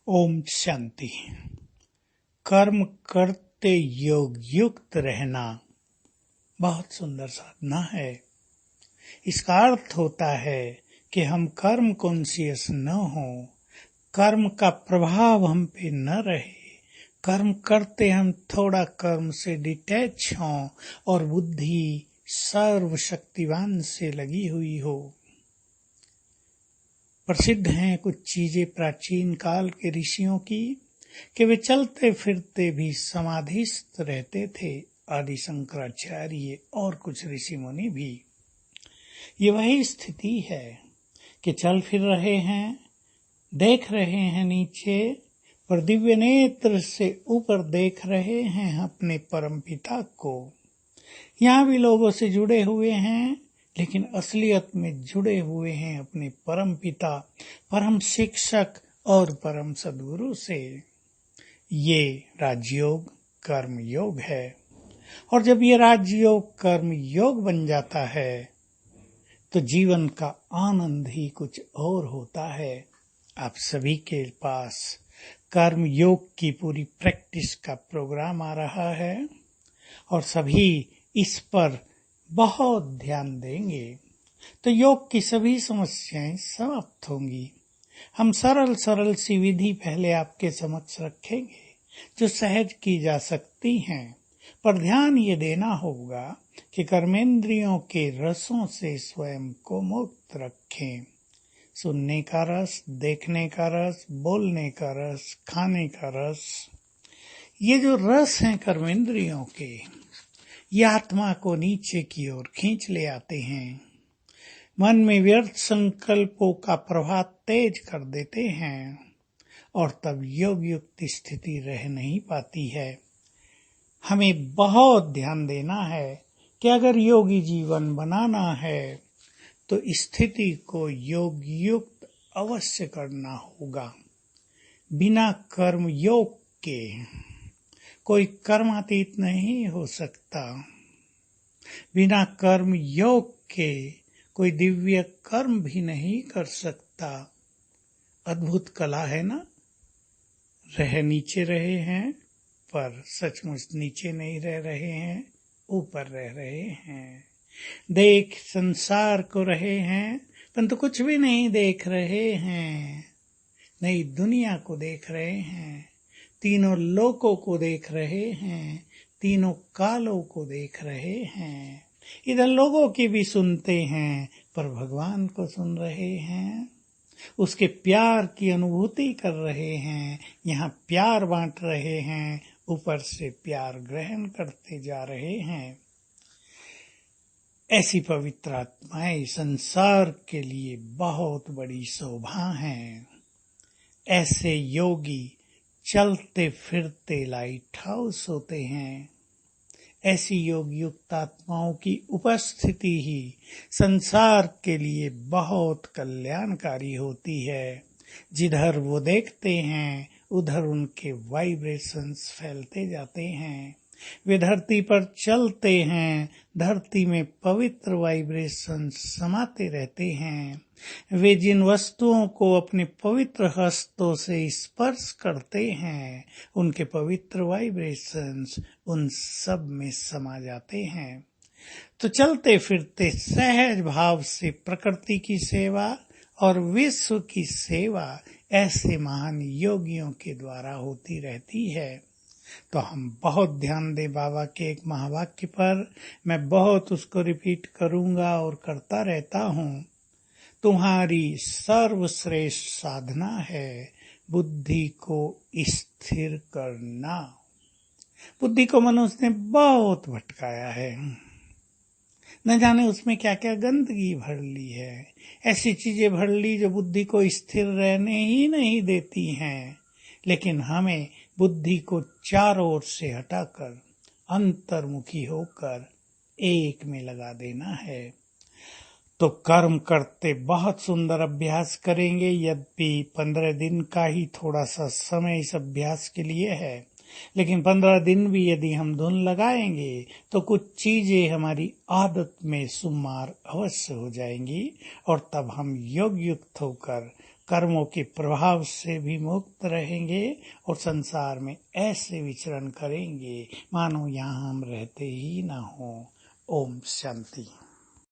ओम शांति। कर्म करते योग युक्त रहना बहुत सुंदर साधना है। इसका अर्थ होता है कि हम कर्म कॉन्शियस न हो, कर्म का प्रभाव हम पे न रहे, कर्म करते हम थोड़ा कर्म से डिटैच हों और बुद्धि सर्वशक्तिवान से लगी हुई हो। प्रसिद्ध हैं कुछ चीजें प्राचीन काल के ऋषियों की कि वे चलते फिरते भी समाधिस्थ रहते थे। आदि शंकराचार्य और कुछ ऋषि मुनि भी। ये वही स्थिति है कि चल फिर रहे हैं, देख रहे हैं नीचे, पर दिव्य नेत्र से ऊपर देख रहे हैं अपने परम पिता को। यहाँ भी लोगों से जुड़े हुए हैं, लेकिन असलियत में जुड़े हुए हैं अपने परम पिता, परम शिक्षक और परम सद्गुरु से। ये राजयोग कर्म योग है। और जब ये राजयोग कर्म योग बन जाता है तो जीवन का आनंद ही कुछ और होता है। आप सभी के पास कर्म योग की पूरी प्रैक्टिस का प्रोग्राम आ रहा है और सभी इस पर बहुत ध्यान देंगे तो योग की सभी समस्याएं समाप्त होंगी। हम सरल सी विधि पहले आपके समक्ष रखेंगे जो सहज की जा सकती हैं, पर ध्यान ये देना होगा कि कर्मेंद्रियों के रसों से स्वयं को मुक्त रखें। सुनने का रस, देखने का रस, बोलने का रस, खाने का रस, ये जो रस हैं कर्मेंद्रियों के, ये आत्मा को नीचे की ओर खींच ले आते हैं, मन में व्यर्थ संकल्पों का प्रभाव तेज कर देते हैं और तब योग युक्त स्थिति रह नहीं पाती है। हमें बहुत ध्यान देना है कि अगर योगी जीवन बनाना है तो स्थिति को योग युक्त अवश्य करना होगा। बिना कर्म योग के कोई कर्मातीत नहीं हो सकता। बिना कर्म योग के कोई दिव्य कर्म भी नहीं कर सकता। अद्भुत कला है ना। नीचे रहे हैं पर सचमुच नीचे नहीं रह रहे हैं, ऊपर रह रहे हैं। देख संसार को रहे हैं परंतु कुछ भी नहीं देख रहे हैं। नई दुनिया को देख रहे हैं, तीनों लोकों को देख रहे हैं, तीनों कालों को देख रहे हैं। इधर लोगों की भी सुनते हैं पर भगवान को सुन रहे हैं, उसके प्यार की अनुभूति कर रहे हैं। यहाँ प्यार बांट रहे हैं, ऊपर से प्यार ग्रहण करते जा रहे हैं। ऐसी पवित्र आत्माएं संसार के लिए बहुत बड़ी शोभा हैं। ऐसे योगी चलते फिरते लाइट हाउस होते हैं। ऐसी योग युक्त आत्माओं की उपस्थिति ही संसार के लिए बहुत कल्याणकारी होती है। जिधर वो देखते हैं उधर उनके वाइब्रेशंस फैलते जाते हैं। वे धरती पर चलते हैं, धरती में पवित्र वाइब्रेशंस समाते रहते हैं। वे जिन वस्तुओं को अपने पवित्र हस्तों से स्पर्श करते हैं, उनके पवित्र वाइब्रेशंस उन सब में समा जाते हैं। तो चलते फिरते सहज भाव से प्रकृति की सेवा और विश्व की सेवा ऐसे महान योगियों के द्वारा होती रहती है। तो हम बहुत ध्यान दें बाबा के एक महावाक्य पर। मैं बहुत उसको रिपीट करूंगा और करता रहता हूँ। तुम्हारी सर्वश्रेष्ठ साधना है बुद्धि को स्थिर करना। बुद्धि को मनुष्य ने बहुत भटकाया है, न जाने उसमें क्या क्या गंदगी भर ली है। ऐसी चीजें भर ली जो बुद्धि को स्थिर रहने ही नहीं देती हैं। लेकिन हमें बुद्धि को चारों ओर से हटाकर अंतर्मुखी होकर एक में लगा देना है। तो कर्म करते बहुत सुंदर अभ्यास करेंगे। यद्यपि 15 दिन का ही थोड़ा सा समय इस अभ्यास के लिए है, लेकिन 15 दिन भी यदि हम धुन लगाएंगे तो कुछ चीजें हमारी आदत में शुमार अवश्य हो जाएंगी और तब हम योग युक्त होकर कर्मों के प्रभाव से भी मुक्त रहेंगे और संसार में ऐसे विचरण करेंगे मानो यहाँ हम रहते ही न हो। ओम शांति।